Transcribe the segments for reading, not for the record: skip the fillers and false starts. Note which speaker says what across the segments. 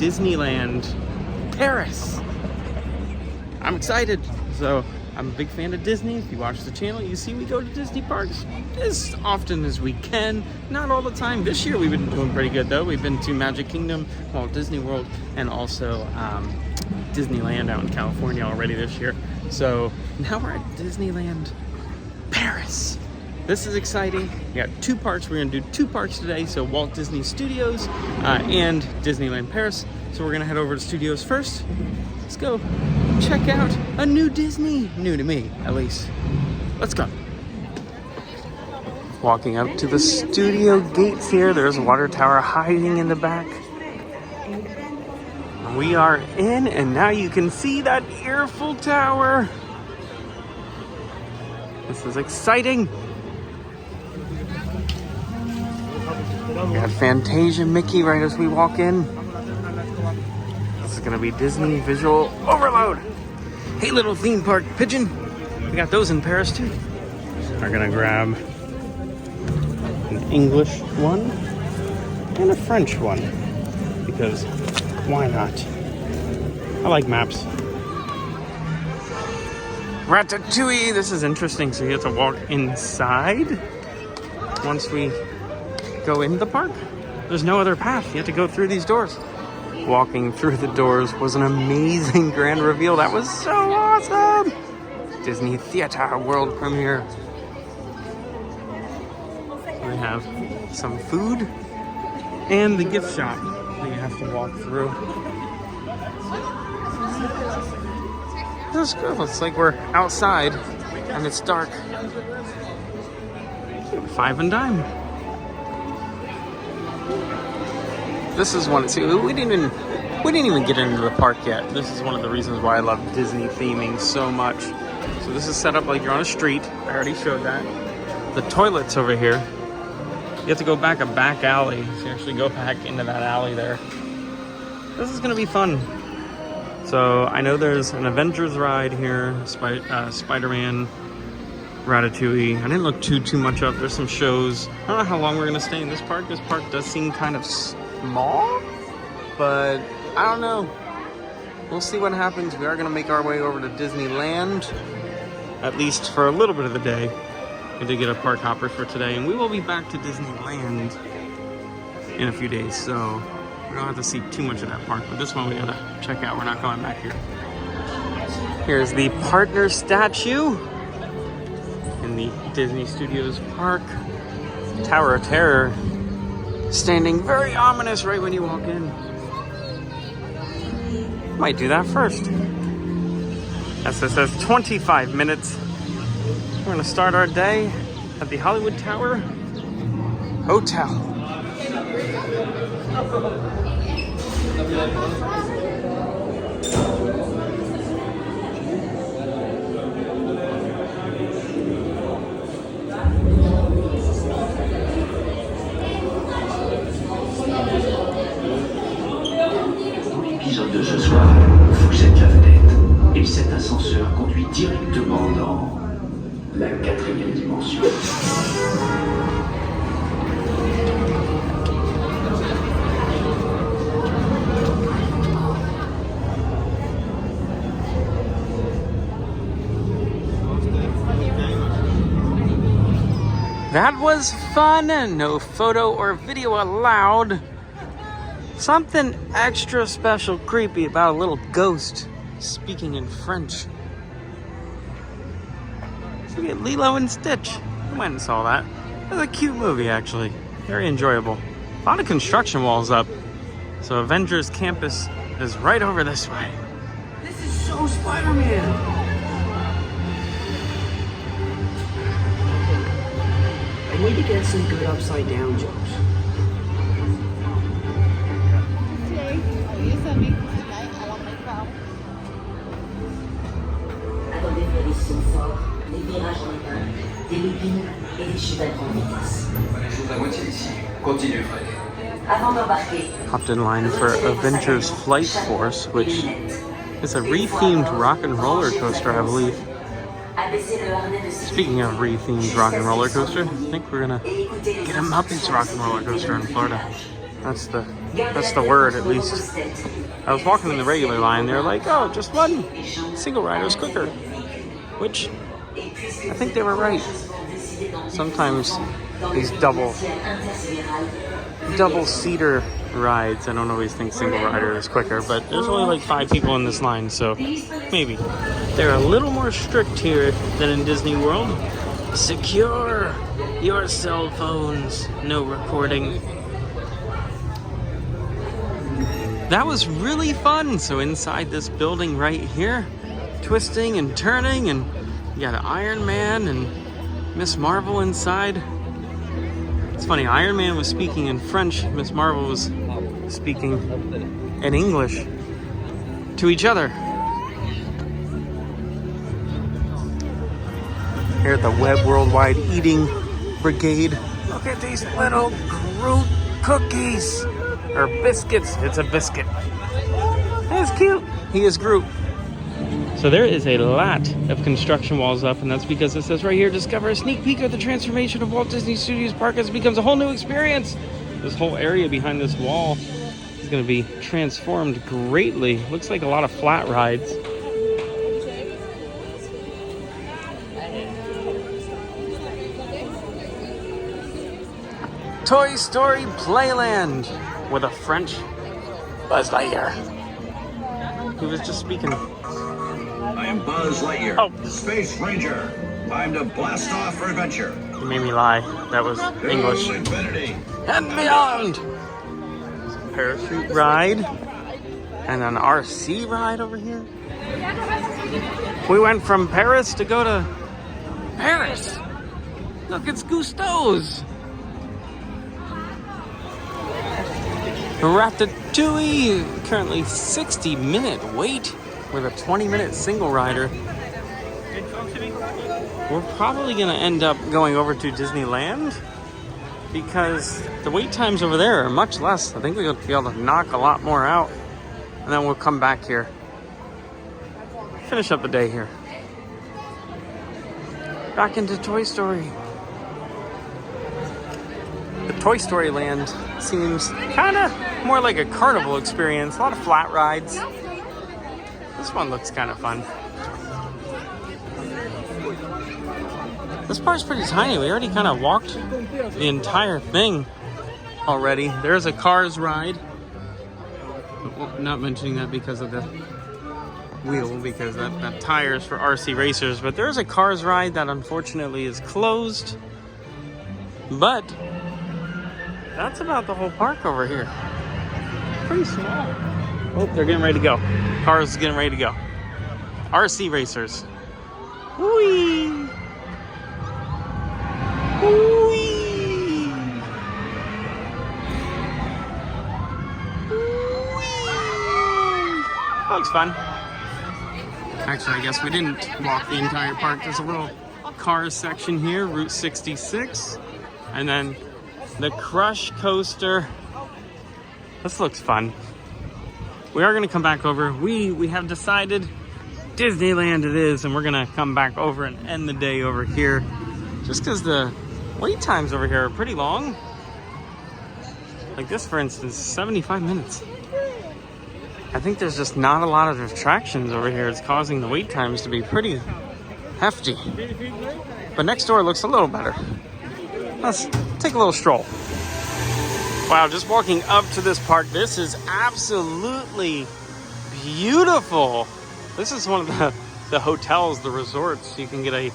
Speaker 1: Disneyland Paris. I'm excited. So I'm a big fan of Disney. If you watch the channel, you see we go to Disney parks as often as we can. Not all the time. This year we've been doing pretty good though. We've been to Magic Kingdom, Walt Disney World, and also Disneyland out in California already this year. So now we're at Disneyland Paris. This is exciting. We got 2 parks. We're gonna do 2 parks today. So Walt Disney Studios and Disneyland Paris. So we're gonna head over to Studios first. Let's go check out a new Disney. New to me, at least. Let's go. Walking up to the studio gates here. There's a water tower hiding in the back. We are in, and now you can see that Eiffel Tower. This is exciting. We got Fantasia Mickey right as we walk in. This is gonna be Disney visual overload. Hey, little theme park pigeon. We got those in Paris too. We're gonna grab an English one and a French one because why not? I like maps. Ratatouille. This is interesting. So you have to walk inside once we go into the park. There's no other path. You have to go through these doors. Walking through the doors was an amazing grand reveal. That was so awesome. Disney Theater world premiere. We have some food and the gift shop that you have to walk through. This is cool. It's like we're outside and it's dark. 5 and dime. This is one too. We didn't even get into the park yet. This is one of the reasons why I love Disney theming so much. So this is set up like you're on a street. I already showed that. The toilets over here. You have to go back a back alley. So you actually go back into that alley there. This is gonna be fun. So I know there's an Avengers ride here, Spider-Man, Ratatouille. I didn't look too much up. There's some shows. I don't know how long we're gonna stay in this park. This park does seem kind of small, but I don't know. We'll see what happens. We are gonna make our way over to Disneyland, at least for a little bit of the day. We did get a park hopper for today, and we will be back to Disneyland in a few days. So we don't have to see too much of that park, but this one we gotta check out. We're not going back here. Here's the partner statue in the Disney Studios park. Tower of Terror, standing very ominous right when you walk in. Might do that first. As it says, 25 minutes. We're gonna start our day at the Hollywood Tower Hotel.
Speaker 2: L'épisode de ce soir, vous êtes la vedette. Et cet ascenseur conduit directement dans la 4e dimension.
Speaker 1: That was fun, and no photo or video allowed. Something extra special creepy about a little ghost speaking in French. So we get Lilo and Stitch. I went and saw that. It was a cute movie, actually. Very enjoyable. A lot of construction walls up. So Avengers Campus is right over this way.
Speaker 3: This is so Spider-Man! I need to get some good upside down jokes.
Speaker 4: Avant des virages forts, des virages en état, des loopings et des chutes à grande vitesse.
Speaker 5: On est juste à moitié ici. Continue, Fred.
Speaker 4: Avant d'embarquer,
Speaker 1: Hopped in line for Avengers Flight Force, which is a rethemed rock and roller coaster, I believe.
Speaker 4: abaissez le harnais de sécurité.
Speaker 1: Speaking of rethemed rock and roller coaster, I think we're gonna get a Muppets rock and roller coaster in Florida. That's the That's the word, at least. I was walking in the regular line. They were like, oh, just one single rider is quicker. Which, I think they were right. Sometimes these double-seater rides, I don't always think single rider is quicker, but there's only like 5 people in this line, so maybe. They're a little more strict here than in Disney World. Secure your cell phones. No recording. That was really fun. So inside this building right here, twisting and turning, and you got Iron Man and Miss Marvel inside. It's funny, Iron Man was speaking in French, Miss Marvel was speaking in English to each other. Here at the Web Worldwide Eating Brigade. Look at these little Groot cookies. Or biscuits. It's a biscuit. That's cute. He is Groot. So there is a lot of construction walls up, and that's because it says right here, discover a sneak peek of the transformation of Walt Disney Studios Park as it becomes a whole new experience. This whole area behind this wall is going to be transformed greatly. Looks like a lot of flat rides. Toy Story Playland with a French Buzz Lightyear, who was just speaking.
Speaker 6: I am Buzz Lightyear, the Space Ranger. Time to blast off for adventure.
Speaker 1: You made me lie. That was English.
Speaker 6: To infinity
Speaker 1: And beyond. Parachute ride. And an RC ride over here. We went from Paris to go to Paris. Look, it's Gusteau's. Ratatouille. Currently 60-minute wait with a 20-minute single rider. We're probably going to end up going over to Disneyland because the wait times over there are much less. I think we'll be able to knock a lot more out, and then we'll come back here. Finish up the day here. Back into Toy Story. The Toy Story Land seems kind of more like a carnival experience. A lot of flat rides. This one looks kind of fun. This part's pretty tiny. We already kind of walked the entire thing already. There's a Cars ride. Not mentioning that because of the wheel, because that tire is for RC racers. But there's a Cars ride that unfortunately is closed. But that's about the whole park over here. Pretty small. Oh, they're getting ready to go. Cars getting ready to go. RC racers. Whee! Whee! That looks fun. Actually, I guess we didn't walk the entire park. There's a little Cars section here, Route 66. And then the Crush Coaster. This looks fun. We are going to come back over. We have decided Disneyland it is, and we're going to come back over and end the day over here. Just because the wait times over here are pretty long. Like this, for instance, 75 minutes. I think there's just not a lot of attractions over here. It's causing the wait times to be pretty hefty. But next door looks a little better. Let's take a little stroll. Wow, just walking up to this park, this is absolutely beautiful. This is one of the hotels, the resorts. You can get a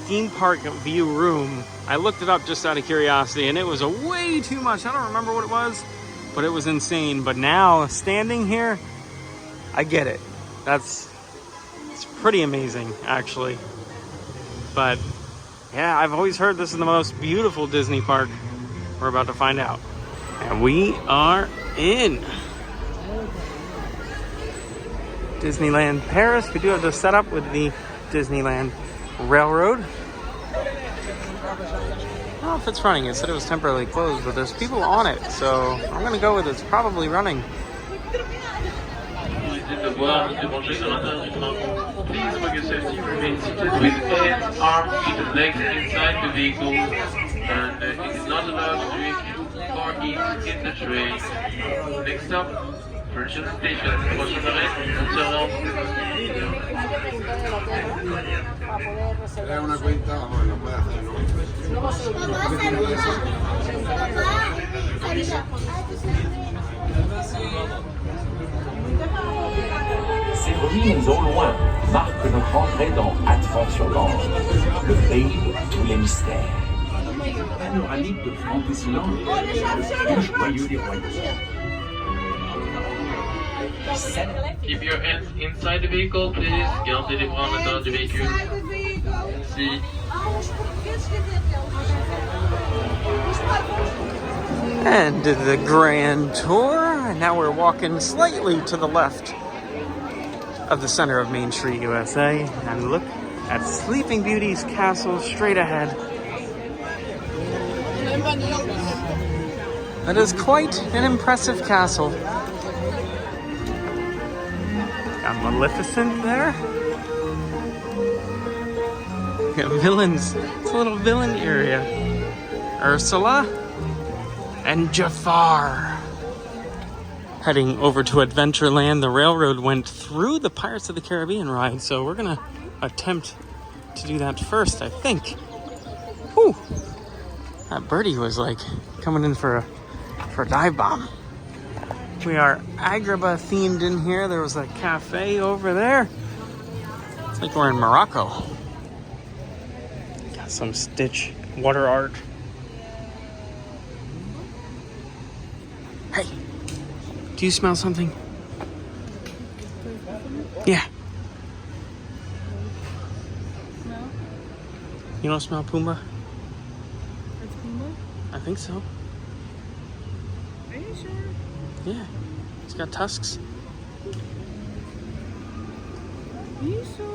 Speaker 1: theme park view room. I looked it up just out of curiosity, and it was a way too much. I don't remember what it was, but it was insane. But now, standing here, I get it. It's pretty amazing, actually. But yeah, I've always heard this is the most beautiful Disney park. We're about to find out. And we are in Disneyland Paris. We do have this set up with the Disneyland Railroad. I don't know if it's running. It said it was temporarily closed, but there's people on it, so I'm going to go with it's probably running.
Speaker 7: Please, when your safety remain seated with hands, arms, feet, and legs inside the vehicle, and it is not allowed to issue parking east in the train. Next stop, Virgin Station. Prochain arrêt, Montserrat.
Speaker 8: Crea una cuenta, o lo puede hacer, ¿no?
Speaker 2: Ces ruines au loin marquent notre entrée dans Adventureland, le pays de tous les mystères. Panoramique de Fantasyland, le joyeux des royaumes.
Speaker 7: Keep your hands inside the vehicle, please. Gardez les bras à l'intérieur du véhicule. Merci.
Speaker 1: And the grand tour. And now we're walking slightly to the left of the center of Main Street, USA. And look at Sleeping Beauty's castle straight ahead. That is quite an impressive castle. Got Maleficent there. Got villains. It's a little villain area. Ursula and Jafar. Heading over to Adventureland. The railroad went through the Pirates of the Caribbean ride, so we're gonna attempt to do that first, I think. Whew. That birdie was like coming in for a dive bomb. We are Agrabah themed in here. There was a cafe over there. It's like we're in Morocco. Got some Stitch water art. Hey, do you smell something? Yeah.
Speaker 9: No?
Speaker 1: You don't smell Pumbaa?
Speaker 9: It's Pumbaa?
Speaker 1: I think so.
Speaker 9: Are you sure?
Speaker 1: Yeah. He's got tusks.
Speaker 9: Are you sure?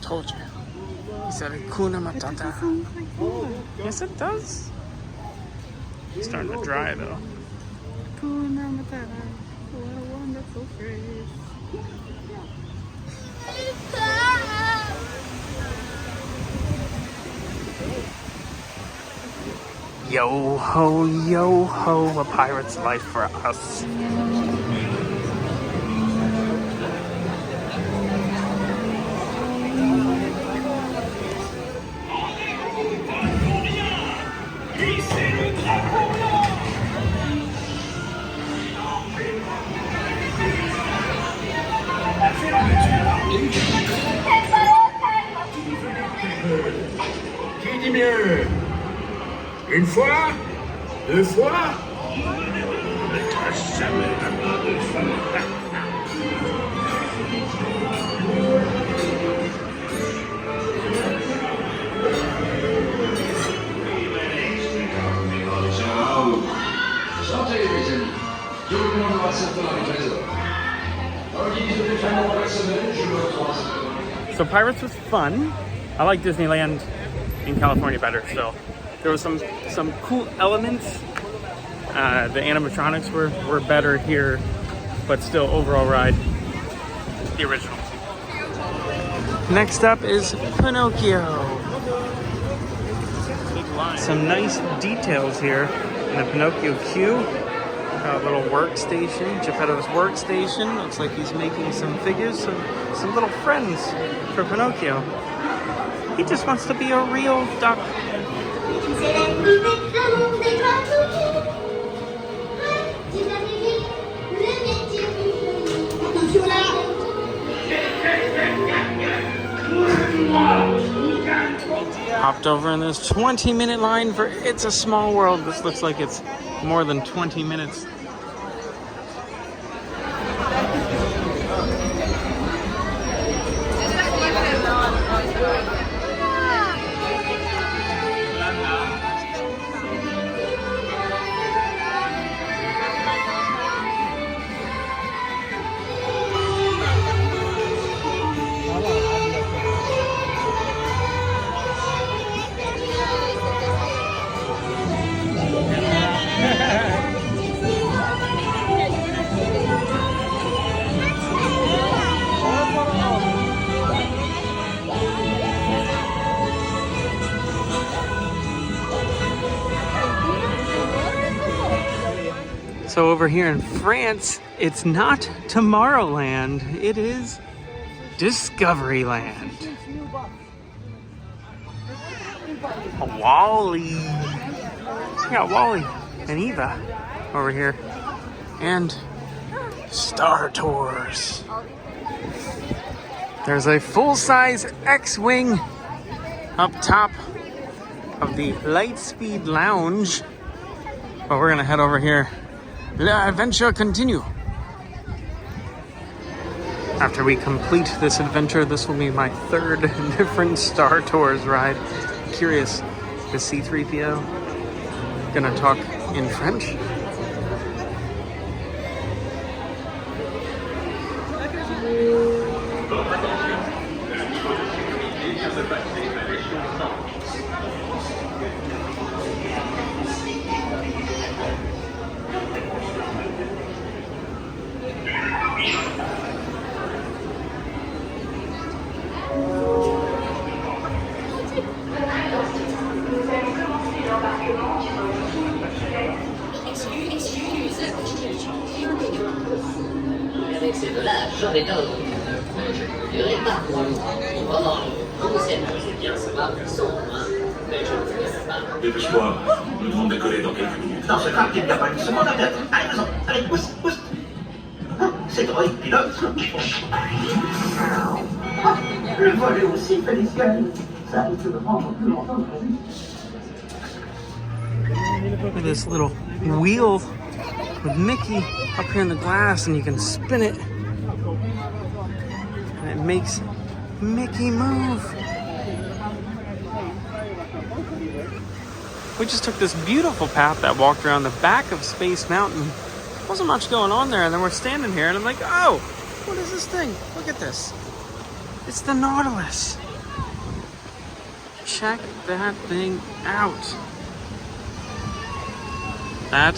Speaker 1: Told you. He said Hakuna Matata. Yes, it does. It's starting to dry though.
Speaker 9: Hakuna Matata. What a wonderful phrase.
Speaker 1: Yo ho, a pirate's life for us.
Speaker 6: Qui dit mieux? Une fois? Deux fois? Jamais la main de femme.
Speaker 5: Santé, mes amis. Tout le monde aura certainement les trésors. En guise de défendant personnel, je me retrouve.
Speaker 1: So Pirates was fun. I like Disneyland in California better still. There was some cool elements. The animatronics were better here, but still overall ride, the original. Next up is Pinocchio. Some nice details here in the Pinocchio queue. A little workstation, Geppetto's workstation. Looks like he's making some figures, some little friends for Pinocchio. He just wants to be a real duck. Hopped over in this 20-minute line for It's a Small World. This looks like it's more than 20 minutes. So over here in France, it's not Tomorrowland, it is Discoveryland. Wally. We got Wally and Eva over here. And Star Tours. There's a full-size X-Wing up top of the Lightspeed Lounge. But we're gonna head over here. La adventure continue. After we complete this adventure, this will be my third different Star Tours ride. Curious, the C-3PO gonna talk in French?
Speaker 4: Avec ces deux-là, j'en ai d'autres. Mais je ne dirai pas pour nous. Vraiment, vous c'est bien savoir qu'ils sont, hein. Mais je ne dirai pas.
Speaker 2: Dépêche-toi, nous devons décoller dans quelques minutes.
Speaker 6: Dans ce cas, il n'y a pas une seconde à perdre. Allez, faisons. Allez, pousse, pousse. C'est droïde pilote. Le vol est aussi Félicien. Ça risque de prendre plus longtemps que prévu.
Speaker 1: Look at this little wheel with Mickey up here in the glass, and you can spin it and it makes Mickey move. We just took this beautiful path that walked around the back of Space Mountain. Wasn't much going on there, and then we're standing here and I'm like, oh, what is this thing? Look at this. It's the Nautilus. Check that thing out. That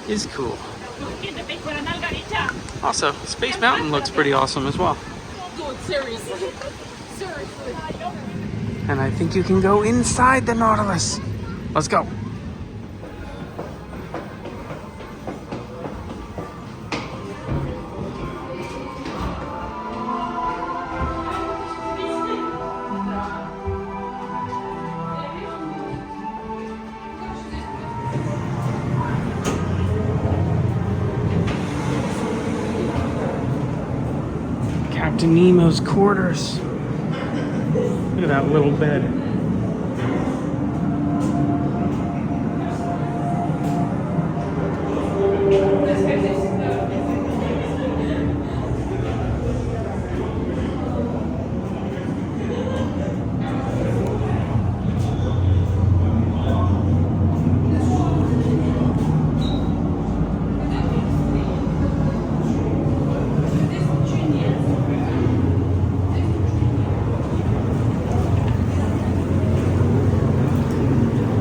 Speaker 1: is cool. Also, Space Mountain looks pretty awesome as well.
Speaker 9: Seriously.
Speaker 1: And I think you can go inside the Nautilus. Let's go. Captain Nemo's quarters. Look at that little bed.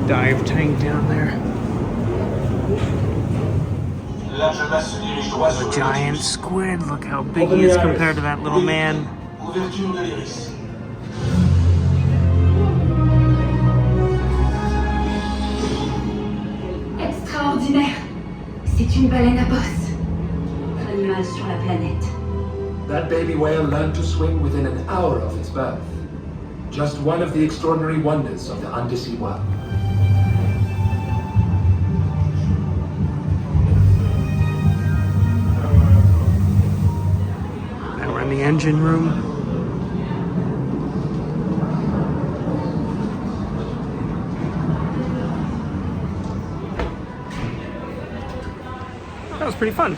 Speaker 1: Dive tank down there. A giant squid. Look how big he is compared to that little man.
Speaker 4: Extraordinaire. C'est une baleine à bosse. Animal sur la planète.
Speaker 10: That baby whale learned to swim within an hour of its birth. Just one of the extraordinary wonders of the undersea world.
Speaker 1: Now we're in the engine room. That was pretty fun.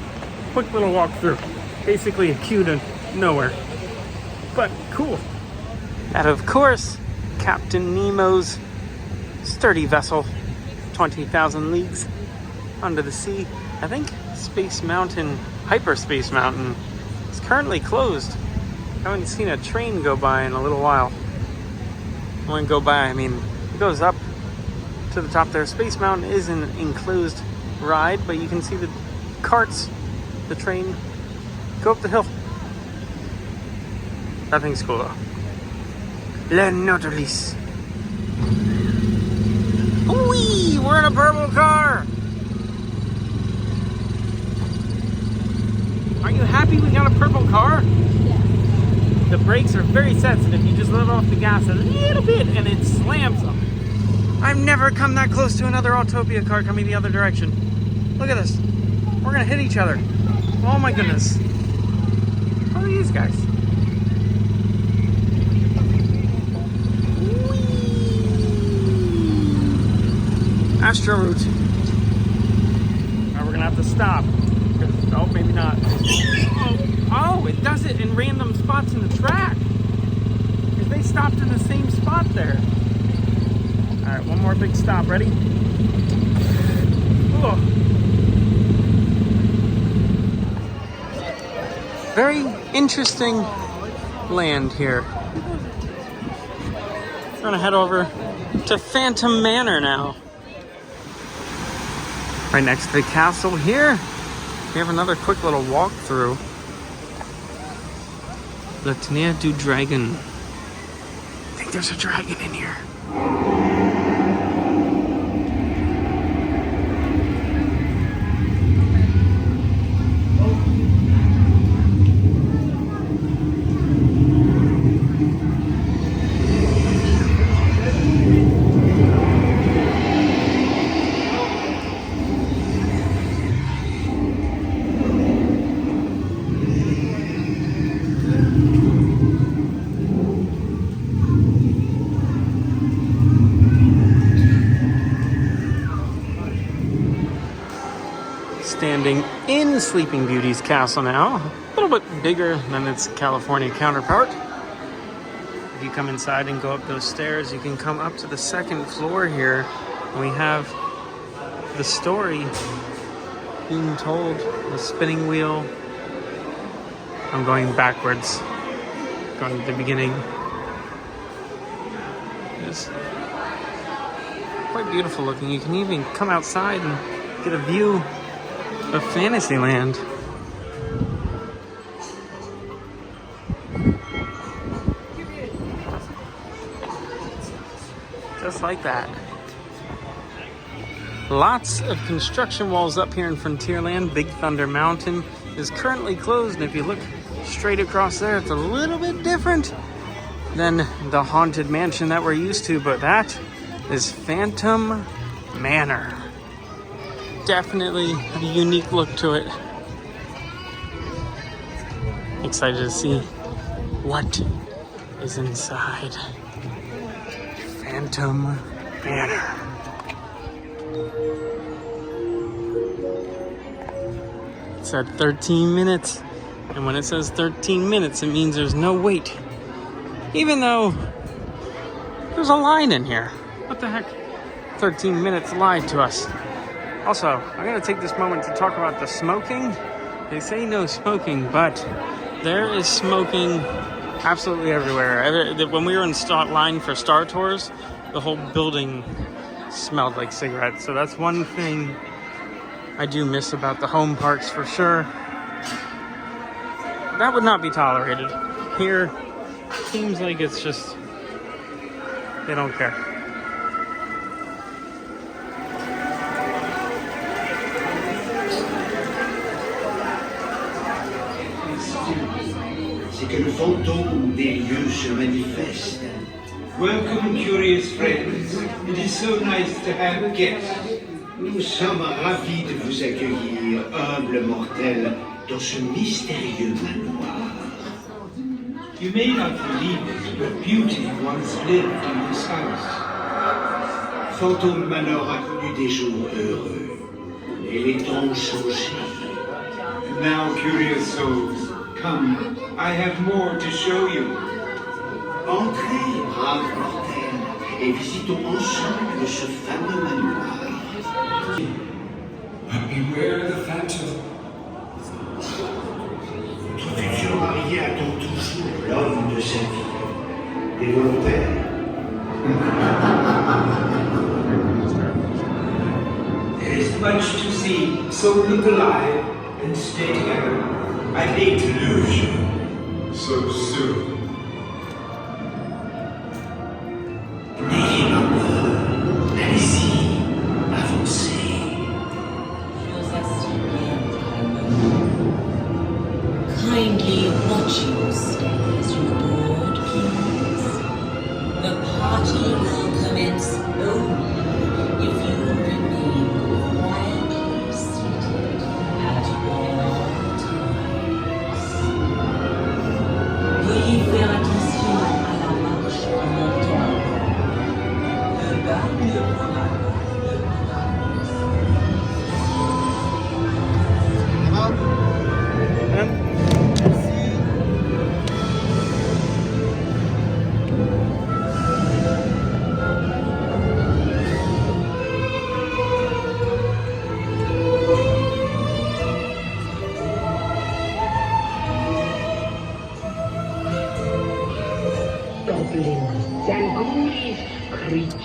Speaker 1: Quick little walkthrough. Basically a queue to nowhere. But cool. And of course, Captain Nemo's sturdy vessel, 20,000 leagues under the sea. I think Space Mountain, Hyperspace Mountain, is currently closed. I haven't seen a train go by in a little while. When go by, I mean, it goes up to the top there. Space Mountain is an enclosed ride, but you can see the carts, the train, go up the hill. That thing's cool though. Le Nautilus. Whee! We're in a purple car! happy we got a purple car? The brakes are very sensitive. You just let off the gas a little bit and it slams them. I've never come that close to another Autopia car coming the other direction. Look at this. We're gonna hit each other. Oh my goodness. What are these guys? Astro route. Now we're gonna have to stop. Oh, maybe not. Oh, it does it in random spots in the track. Because they stopped in the same spot there. All right, one more big stop. Ready? Oh. Very interesting land here. We're gonna head over to Phantom Manor now. Right next to the castle here, we have another quick little walkthrough. Le Tenir du Dragon. I think there's a dragon in here. Standing in Sleeping Beauty's castle now, a little bit bigger than its California counterpart. If you come inside and go up those stairs, you can come up to the second floor here, and we have the story being told, the spinning wheel. I'm going backwards, going to the beginning. It's quite beautiful looking. You can even come outside and get a view of Fantasyland. Just like that. Lots of construction walls up here in Frontierland. Big Thunder Mountain is currently closed, and if you look straight across there, it's a little bit different than the Haunted Mansion that we're used to, but that is Phantom Manor. Definitely a unique look to it. Excited to see what is inside Phantom Manor. It's at 13 minutes, and when it says 13 minutes, it means there's no wait. Even though there's a line in here. What the heck? 13 minutes lied to us. Also, I'm going to take this moment to talk about the smoking. They say no smoking, but there is smoking absolutely everywhere. When we were in line for Star Tours, the whole building smelled like cigarettes. So that's one thing I do miss about the home parks for sure. That would not be tolerated. Here, seems like it's just, they don't care.
Speaker 11: C'est que le fantôme des lieux se manifeste.
Speaker 12: Welcome, curious friends. It is so nice to have guests.
Speaker 11: Nous sommes ravis de vous accueillir, humbles mortels, dans ce mystérieux manoir.
Speaker 12: You may not believe it, but beauty once lived in this house.
Speaker 11: Fantôme Manor a connu des jours heureux, et les temps ont changé.
Speaker 12: Now, curious souls, come, I have more to show you.
Speaker 11: Entrez, braves mortels, et visitons ensemble ce fameux manoir.
Speaker 10: But beware the phantom.
Speaker 11: Ton futur marié attend toujours l'homme de sa vie. Des volontaires.
Speaker 12: There is much to see, so look alive and stay together. I'd hate to lose you so soon.
Speaker 11: N'ayez pas peur. Allez-y, avancez.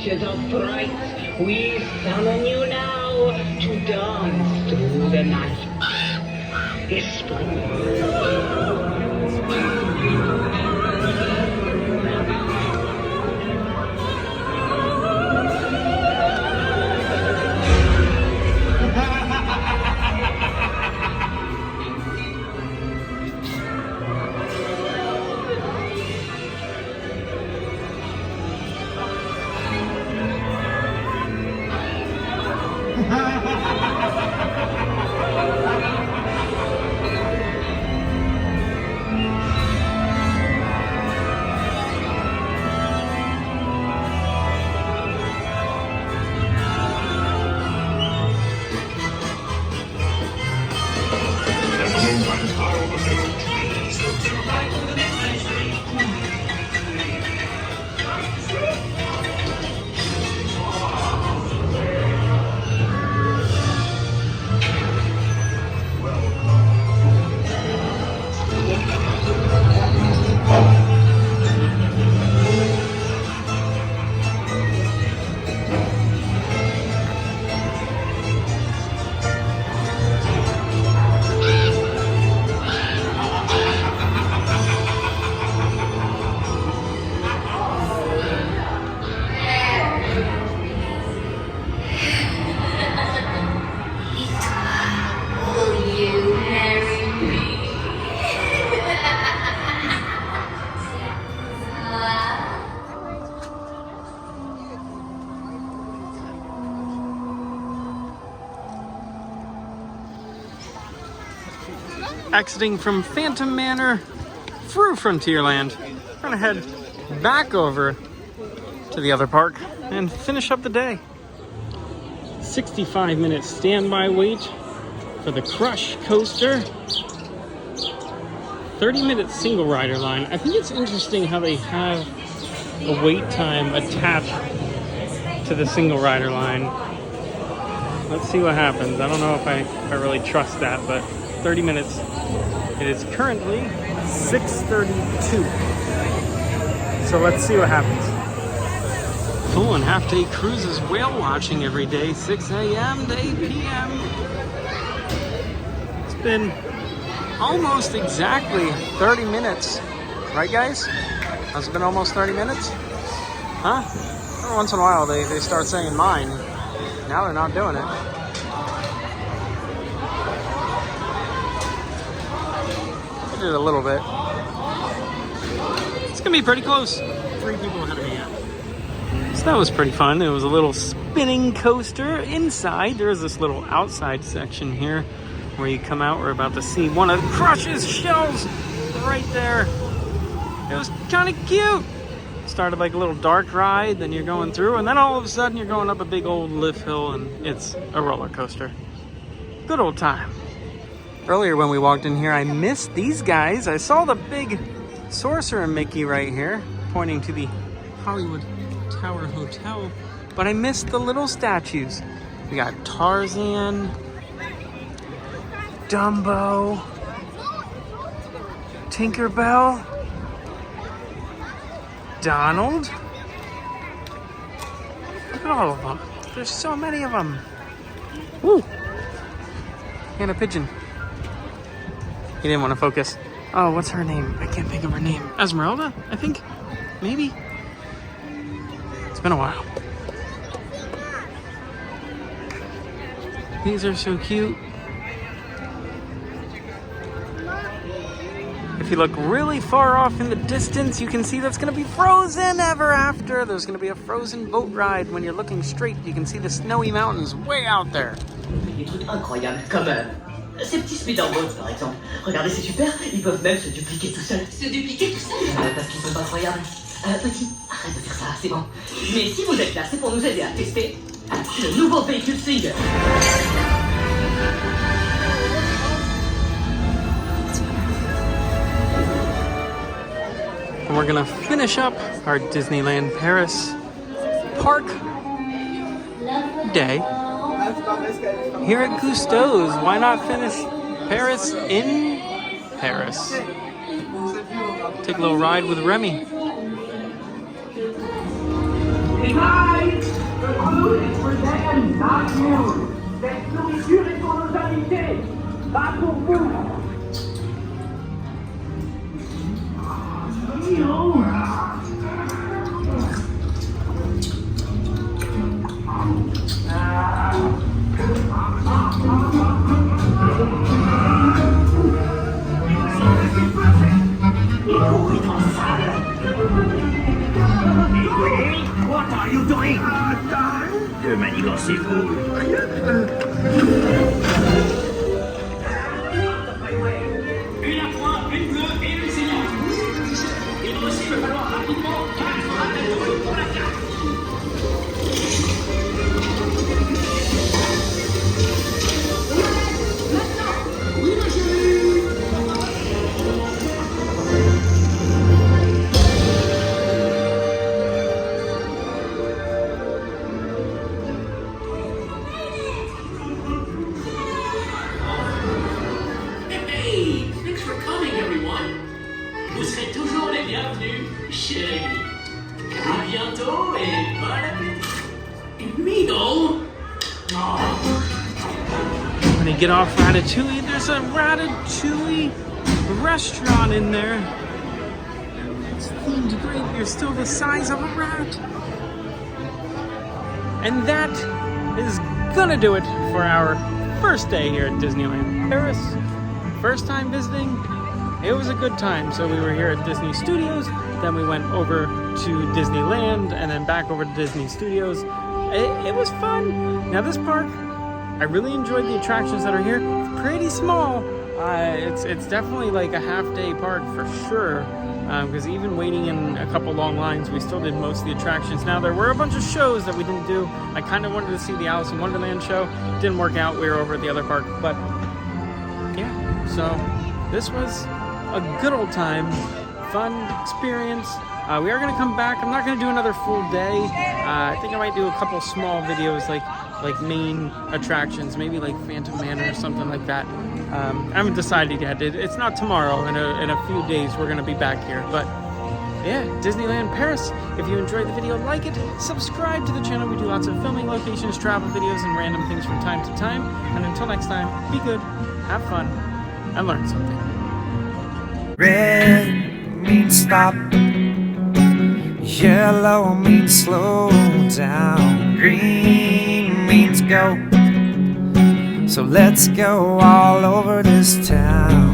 Speaker 13: creatures of fright, we summon you now to dance through the night.
Speaker 1: Exiting from Phantom Manor through Frontierland. We're gonna head back over to the other park and finish up the day. 65-minute standby wait for the Crush coaster. 30-minute single rider line. I think it's interesting how they have a wait time attached to the single rider line. Let's see what happens. I don't know if I really trust that, but 30 minutes. It is currently 6:32. So let's see what happens. Full and half-day cruises, whale watching every day, 6 a.m. to 8 p.m. It's been almost exactly 30 minutes. Right, guys? Has it been almost 30 minutes? Huh? Every once in a while they start saying mine. Now they're not doing it. I did a little bit. It's gonna be pretty close. 3 people ahead of me yet. So that was pretty fun. There was a little spinning coaster inside. There is this little outside section here where you come out. We're about to see one of Crush's shells right there. It was kind of cute. Started like a little dark ride, then you're going through, and then all of a sudden you're going up a big old lift hill, and it's a roller coaster. Good old time. Earlier when we walked in here, I missed these guys. I saw the big Sorcerer Mickey right here, pointing to the Hollywood Tower Hotel, but I missed the little statues. We got Tarzan, Dumbo, Tinkerbell, Donald. Look at all of them. There's so many of them. Woo! And a pigeon. He didn't want to focus. Oh, what's her name? I can't think of her name. Esmeralda, I think? Maybe? It's been a while. These are so cute. If you look really far off in the distance, you can see that's going to be Frozen Ever After. There's going to be a frozen boat ride. When you're looking straight, you can see the snowy mountains way out there.
Speaker 4: Des trucs incroyables, comme ces petits speederboats par exemple. Regardez, c'est super, ils peuvent même se dupliquer tout seuls. Se dupliquer tout seuls parce qu'ils sont incroyables. Petit, arrête de faire ça, c'est bon. Mais si vous êtes là, c'est pour nous aider à tester le nouveau véhicule Singer.
Speaker 1: And we're gonna finish up our Disneyland Paris park day here at Cousteau's. Why not finish Paris in Paris? Take a little ride with Remy.
Speaker 12: Hi! It's for them, not you. Cette nourriture est pour nos invités, pas pour vous.
Speaker 11: What are you doing? Manigancez-vous.
Speaker 12: Une à point, une bleue et une saignante. Il va aussi me falloir rapidement 4 ratatouilles pour la carte. Maintenant. Oui, ma chérie.
Speaker 4: Thanks for coming, everyone. Vous serez toujours les bienvenus, chérie. À bientôt et bon appétit. Middle.
Speaker 1: When you get off Ratatouille, there's a Ratatouille restaurant in there. It's themed great. You're still the size of a rat. And that is gonna do it for our first day here at Disneyland Paris. First time visiting, it was a good time. So we were here at Disney Studios, then we went over to Disneyland, and then back over to Disney Studios. It was fun. Now this park, I really enjoyed the attractions that are here. It's pretty small. It's definitely like a half-day park for sure. Because even waiting in a couple long lines, we still did most of the attractions. Now there were a bunch of shows that we didn't do. I kind of wanted to see the Alice in Wonderland show. Didn't work out. We were over at the other park, but yeah. So this was a good old time, fun experience. We are going to come back. I'm not going to do another full day. I think I might do a couple small videos like main attractions, maybe like Phantom Manor or something like that. I haven't decided yet. It's not tomorrow. In a few days we're going to be back here. But yeah, Disneyland Paris. If you enjoyed the video, like it, subscribe to the channel. We do lots of filming locations, travel videos, and random things from time to time. And until next time, be good, have fun, and learn something.
Speaker 14: Red means stop, yellow means slow down, green means go. So let's go all over this town.